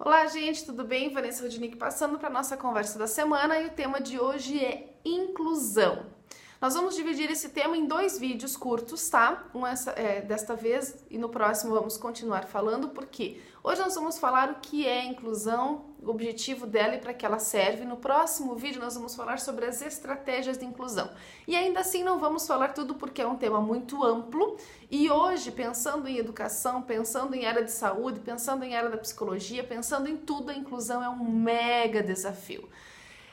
Olá, gente, tudo bem? Vanessa Rudnick passando para a nossa conversa da semana e o tema de hoje é inclusão. Nós vamos dividir esse tema em 2 vídeos curtos, tá? Desta vez e no próximo vamos continuar falando, porque hoje nós vamos falar o que é inclusão, o objetivo dela e para que ela serve. No próximo vídeo nós vamos falar sobre as estratégias de inclusão. E ainda assim não vamos falar tudo porque é um tema muito amplo e hoje, pensando em educação, pensando em área de saúde, pensando em área da psicologia, pensando em tudo, a inclusão é um mega desafio.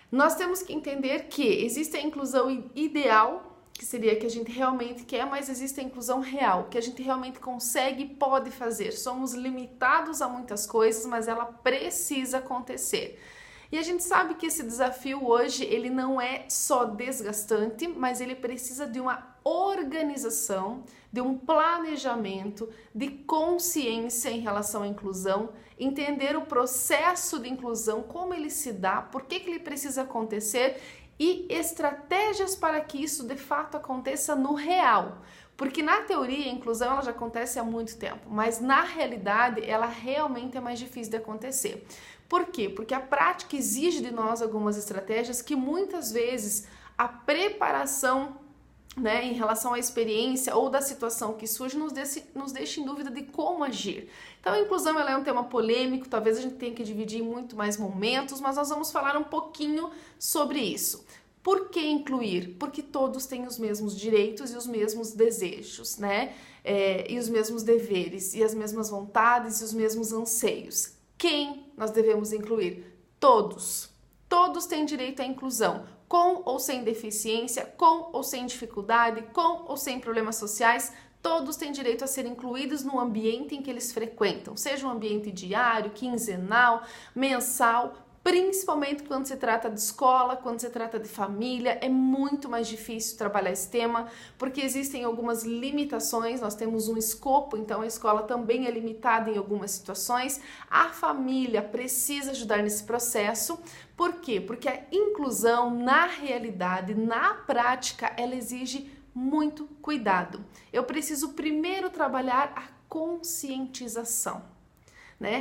Nós temos que entender que existe a inclusão ideal, que seria a que a gente realmente quer, mas existe a inclusão real, que a gente realmente consegue e pode fazer. Somos limitados a muitas coisas, mas ela precisa acontecer. E a gente sabe que esse desafio hoje, ele não é só desgastante, mas ele precisa de uma organização, de um planejamento, de consciência em relação à inclusão, entender o processo de inclusão, como ele se dá, por que ele precisa acontecer e estratégias para que isso de fato aconteça no real. Porque na teoria a inclusão ela já acontece há muito tempo, mas na realidade ela realmente é mais difícil de acontecer. Por quê? Porque a prática exige de nós algumas estratégias que muitas vezes a preparação, em relação à experiência ou da situação que surge nos deixa em dúvida de como agir. Então a inclusão ela é um tema polêmico, talvez a gente tenha que dividir em muito mais momentos, mas nós vamos falar um pouquinho sobre isso. Por que incluir? Porque todos têm os mesmos direitos e os mesmos desejos, e os mesmos deveres, e as mesmas vontades e os mesmos anseios. Quem nós devemos incluir? Todos. Todos têm direito à inclusão, com ou sem deficiência, com ou sem dificuldade, com ou sem problemas sociais. Todos têm direito a ser incluídos no ambiente em que eles frequentam, seja um ambiente diário, quinzenal, mensal. Principalmente quando se trata de escola, quando se trata de família, é muito mais difícil trabalhar esse tema, porque existem algumas limitações, nós temos um escopo, então a escola também é limitada em algumas situações. A família precisa ajudar nesse processo. Por quê? Porque a inclusão, na realidade, na prática, ela exige muito cuidado. Eu preciso primeiro trabalhar a conscientização.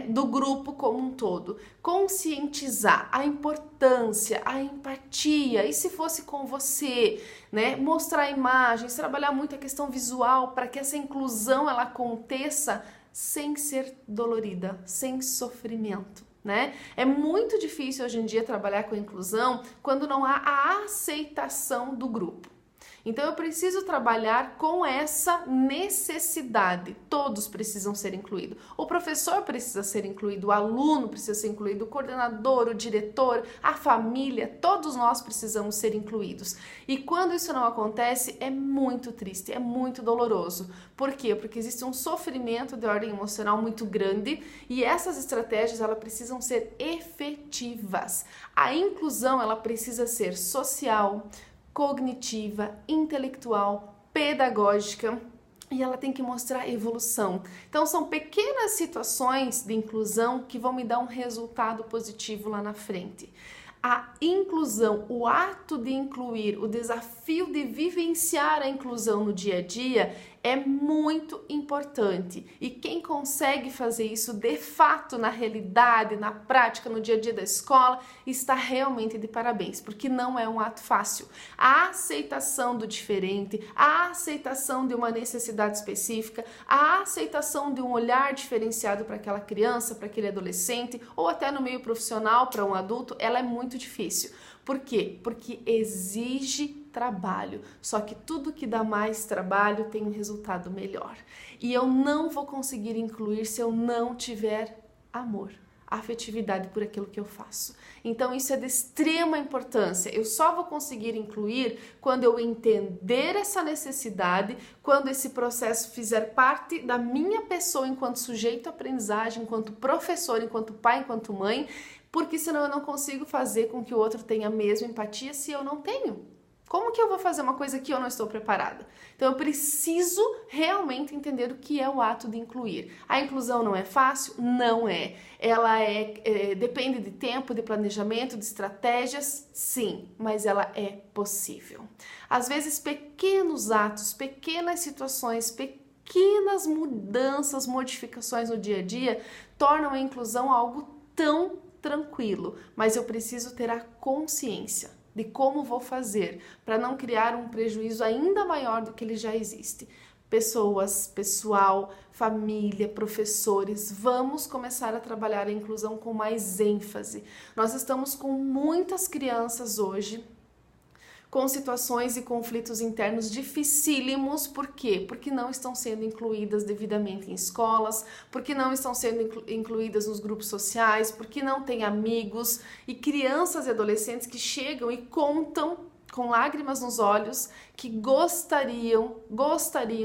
Do grupo como um todo, conscientizar a importância, a empatia, e se fosse com você, mostrar imagens, trabalhar muito a questão visual para que essa inclusão ela aconteça sem ser dolorida, sem sofrimento. É muito difícil hoje em dia trabalhar com a inclusão quando não há a aceitação do grupo. Então eu preciso trabalhar com essa necessidade. Todos precisam ser incluídos. O professor precisa ser incluído, o aluno precisa ser incluído, o coordenador, o diretor, a família, todos nós precisamos ser incluídos. E quando isso não acontece, é muito triste, é muito doloroso. Por quê? Porque existe um sofrimento de ordem emocional muito grande e essas estratégias elas precisam ser efetivas. A inclusão ela precisa ser social, cognitiva, intelectual, pedagógica e ela tem que mostrar evolução. Então são pequenas situações de inclusão que vão me dar um resultado positivo lá na frente. A inclusão, o ato de incluir, o desafio de vivenciar a inclusão no dia a dia é muito importante. E quem consegue fazer isso de fato na realidade, na prática, no dia a dia da escola, está realmente de parabéns, porque não é um ato fácil. A aceitação do diferente, a aceitação de uma necessidade específica, a aceitação de um olhar diferenciado para aquela criança, para aquele adolescente, ou até no meio profissional para um adulto, ela é muito difícil. Por quê? Porque exige trabalho, só que tudo que dá mais trabalho tem um resultado melhor. E eu não vou conseguir incluir se eu não tiver amor, afetividade por aquilo que eu faço. Então isso é de extrema importância. Eu só vou conseguir incluir quando eu entender essa necessidade, quando esse processo fizer parte da minha pessoa enquanto sujeito à aprendizagem, enquanto professor, enquanto pai, enquanto mãe, porque senão eu não consigo fazer com que o outro tenha a mesma empatia se eu não tenho. Como que eu vou fazer uma coisa que eu não estou preparada? Então eu preciso realmente entender o que é o ato de incluir. A inclusão não é fácil? Não é. Ela depende de tempo, de planejamento, de estratégias? Sim, mas ela é possível. Às vezes pequenos atos, pequenas situações, pequenas mudanças, modificações no dia a dia tornam a inclusão algo tão tranquilo, mas eu preciso ter a consciência de como vou fazer para não criar um prejuízo ainda maior do que ele já existe. Pessoas, pessoal, família, professores, vamos começar a trabalhar a inclusão com mais ênfase. Nós estamos com muitas crianças hoje com situações e conflitos internos dificílimos. Por quê? Porque não estão sendo incluídas devidamente em escolas, porque não estão sendo incluídas nos grupos sociais, porque não têm amigos, e crianças e adolescentes que chegam e contam com lágrimas nos olhos que gostariam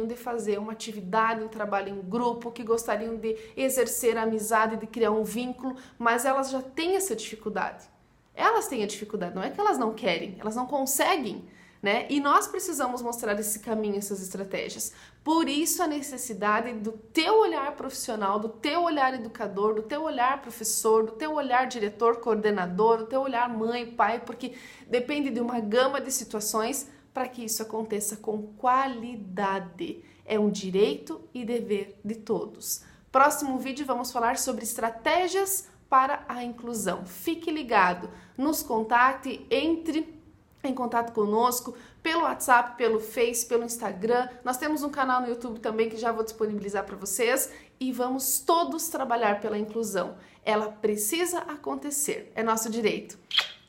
de fazer uma atividade, um trabalho em grupo, que gostariam de exercer a amizade, de criar um vínculo, mas elas já têm essa dificuldade. Elas têm a dificuldade, não é que elas não querem, elas não conseguem, né? E nós precisamos mostrar esse caminho, essas estratégias. Por isso a necessidade do teu olhar profissional, do teu olhar educador, do teu olhar professor, do teu olhar diretor, coordenador, do teu olhar mãe, pai, porque depende de uma gama de situações para que isso aconteça com qualidade. É um direito e dever de todos. Próximo vídeo vamos falar sobre estratégias para a inclusão. Fique ligado, nos contate, entre em contato conosco pelo WhatsApp, pelo Face, pelo Instagram. Nós temos um canal no YouTube também que já vou disponibilizar para vocês e vamos todos trabalhar pela inclusão. Ela precisa acontecer, é nosso direito.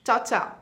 Tchau, tchau!